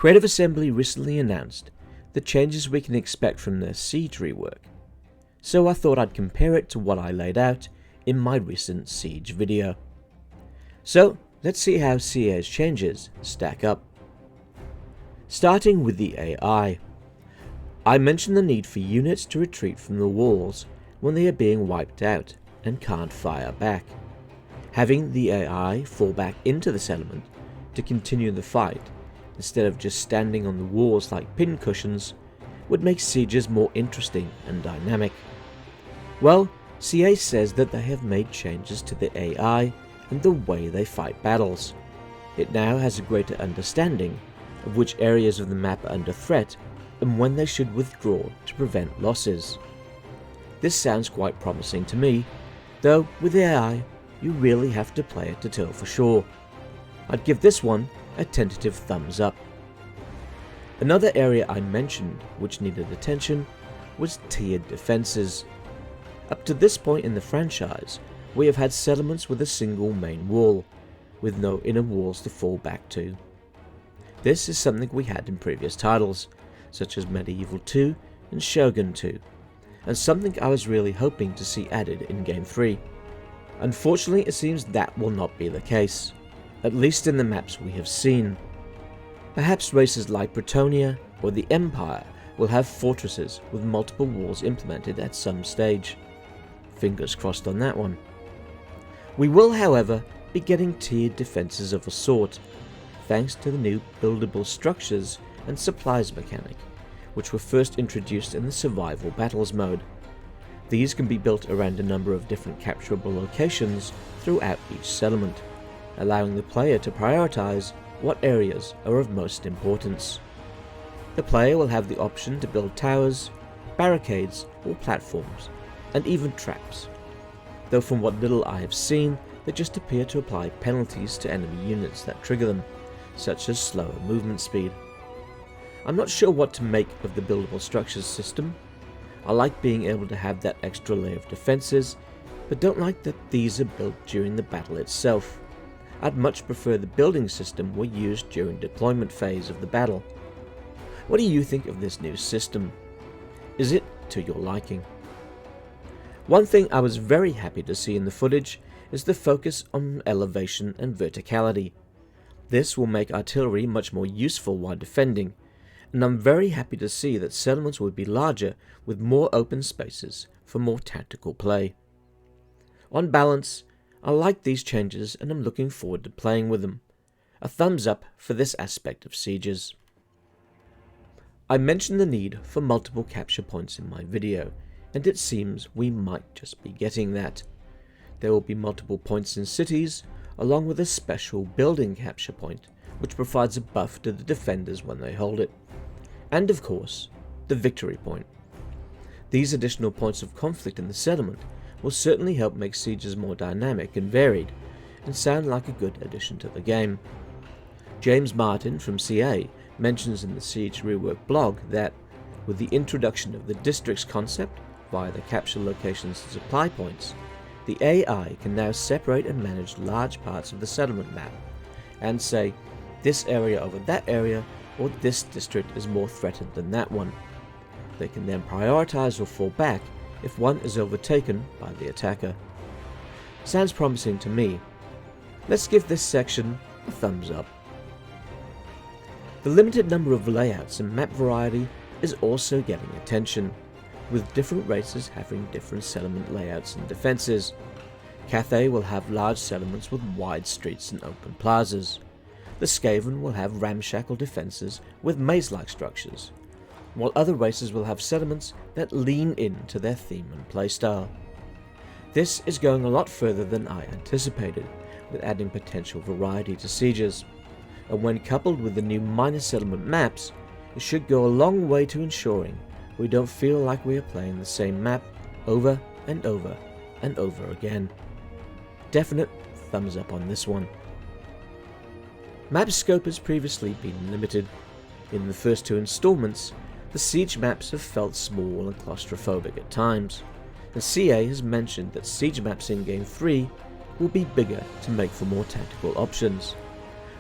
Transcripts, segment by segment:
Creative Assembly recently announced the changes we can expect from their Siege rework, so I thought I'd compare it to what I laid out in my recent Siege video. So let's see how CA's changes stack up. Starting with the AI. I mentioned the need for units to retreat from the walls when they are being wiped out and can't fire back. Having the AI fall back into the settlement to continue the fight, instead of just standing on the walls like pincushions, would make sieges more interesting and dynamic. Well, CA says that they have made changes to the AI and the way they fight battles. It now has a greater understanding of which areas of the map are under threat and when they should withdraw to prevent losses. This sounds quite promising to me, though with AI you really have to play it to tell for sure. I'd give this one a tentative thumbs up. Another area I mentioned which needed attention was tiered defenses. Up to this point in the franchise, we have had settlements with a single main wall, with no inner walls to fall back to. This is something we had in previous titles, such as Medieval 2 and Shogun 2, and something I was really hoping to see added in Game 3. Unfortunately, it seems that will not be the case, at least in the maps we have seen. Perhaps races like Bretonnia or the Empire will have fortresses with multiple walls implemented at some stage. Fingers crossed on that one. We will, however, be getting tiered defenses of a sort, thanks to the new buildable structures and supplies mechanic, which were first introduced in the survival battles mode. These can be built around a number of different capturable locations throughout each settlement, allowing the player to prioritize what areas are of most importance. The player will have the option to build towers, barricades or platforms, and even traps, though from what little I have seen, they just appear to apply penalties to enemy units that trigger them, such as slower movement speed. I'm not sure what to make of the buildable structures system. I like being able to have that extra layer of defenses, but don't like that these are built during the battle itself. I'd much prefer the building system were used during deployment phase of the battle. What do you think of this new system? Is it to your liking? One thing I was very happy to see in the footage is the focus on elevation and verticality. This will make artillery much more useful while defending, and I'm very happy to see that settlements would be larger with more open spaces for more tactical play. On balance, I like these changes and I'm looking forward to playing with them. A thumbs up for this aspect of sieges. I mentioned the need for multiple capture points in my video, and it seems we might just be getting that. There will be multiple points in cities, along with a special building capture point, which provides a buff to the defenders when they hold it. And of course, the victory point. These additional points of conflict in the settlement will certainly help make sieges more dynamic and varied, and sound like a good addition to the game. James Martin from CA mentions in the Siege Rework blog that, with the introduction of the districts concept via the capture locations and supply points, the AI can now separate and manage large parts of the settlement map, and say, this area over that area, or this district is more threatened than that one. They can then prioritize or fall back if one is overtaken by the attacker. Sounds promising to me. Let's give this section a thumbs up. The limited number of layouts and map variety is also getting attention, with different races having different settlement layouts and defenses. Cathay will have large settlements with wide streets and open plazas. The Skaven will have ramshackle defenses with maze-like structures, while other races will have settlements that lean into their theme and playstyle. This is going a lot further than I anticipated, with adding potential variety to sieges, and when coupled with the new minor settlement maps, it should go a long way to ensuring we don't feel like we are playing the same map over and over and over again. Definite thumbs up on this one. Map scope has previously been limited. In the first two installments, the siege maps have felt small and claustrophobic at times, and CA has mentioned that siege maps in Game 3 will be bigger to make for more tactical options.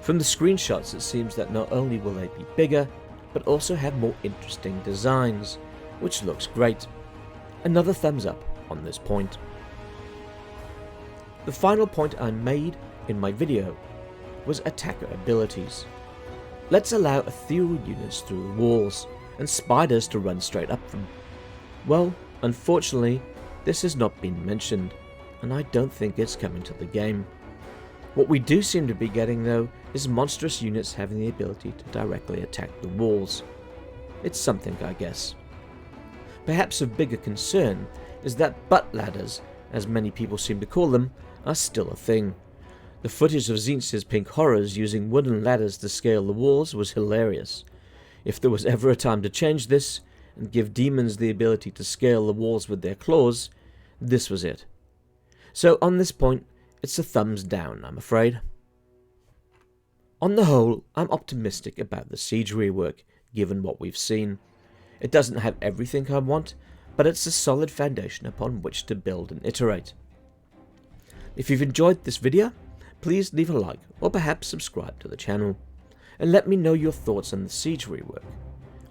From the screenshots it seems that not only will they be bigger, but also have more interesting designs, which looks great. Another thumbs up on this point. The final point I made in my video was attacker abilities. Let's allow ethereal units through the walls, and spiders to run straight up them. Well, unfortunately, this has not been mentioned, and I don't think it's coming to the game. What we do seem to be getting though is monstrous units having the ability to directly attack the walls. It's something, I guess. Perhaps of bigger concern is that butt ladders, as many people seem to call them, are still a thing. The footage of Tzeentch's pink horrors using wooden ladders to scale the walls was hilarious. If there was ever a time to change this, and give demons the ability to scale the walls with their claws, this was it. So on this point, it's a thumbs down, I'm afraid. On the whole, I'm optimistic about the Siege rework, given what we've seen. It doesn't have everything I want, but it's a solid foundation upon which to build and iterate. If you've enjoyed this video, please leave a like or perhaps subscribe to the channel, and let me know your thoughts on the Siege rework.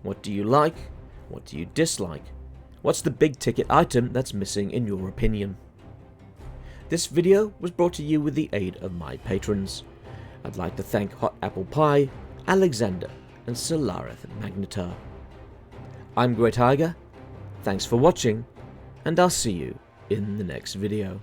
What do you like? What do you dislike? What's the big ticket item that's missing in your opinion? This video was brought to you with the aid of my patrons. I'd like to thank Hot Apple Pie, Alexander, and Solarith Magnetar. I'm Grey Tiger, thanks for watching, and I'll see you in the next video.